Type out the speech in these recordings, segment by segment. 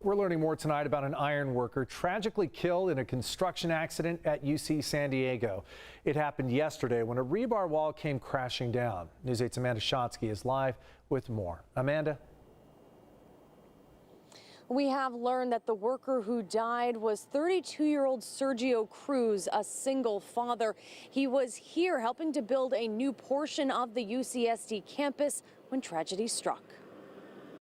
We're learning more tonight about an iron worker tragically killed in a construction accident at UC San Diego. It happened yesterday when a rebar wall came crashing down. News 8's Amanda Shotsky is live with more. Amanda. We have learned that the worker who died was 32-year-old Sergio Cruz, a single father. He was here helping to build a new portion of the UCSD campus when tragedy struck.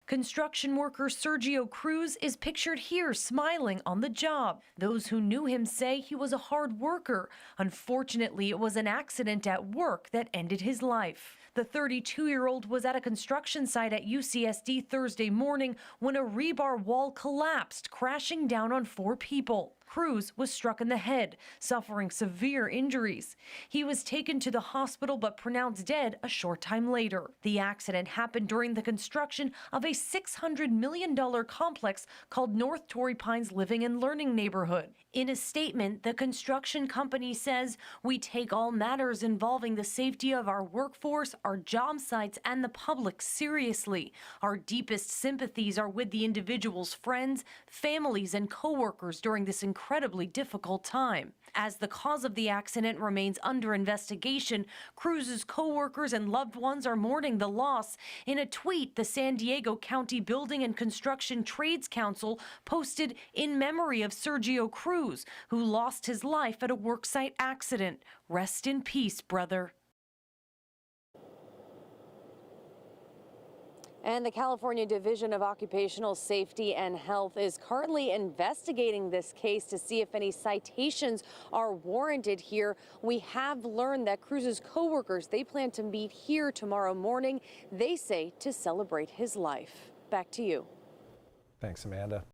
Construction worker Sergio Cruz is pictured here smiling on the job. Those who knew him say he was a hard worker. Unfortunately, it was an accident at work that ended his life. The 32-year-old was at a construction site at UCSD Thursday morning when a rebar wall collapsed, crashing down on 4 people. Cruz was struck in the head, suffering severe injuries. He was taken to the hospital but pronounced dead a short time later. The accident happened during the construction of a $600 million complex called North Torrey Pines Living and Learning Neighborhood. In a statement, the construction company says, "We take all matters involving the safety of our workforce, our job sites, and the public seriously. Our deepest sympathies are with the individual's friends, families, and coworkers during this incredibly difficult time." As the cause of the accident remains under investigation, Cruz's coworkers and loved ones are mourning the loss. In a tweet, the San Diego County Building and Construction Trades Council posted in memory of Sergio Cruz, who lost his life at a worksite accident. Rest in peace, brother. And the California Division of Occupational Safety and Health is currently investigating this case to see if any citations are warranted here. We have learned that Cruz's coworkers, they plan to meet here tomorrow morning, they say to celebrate his life. Back to you. Thanks, Amanda.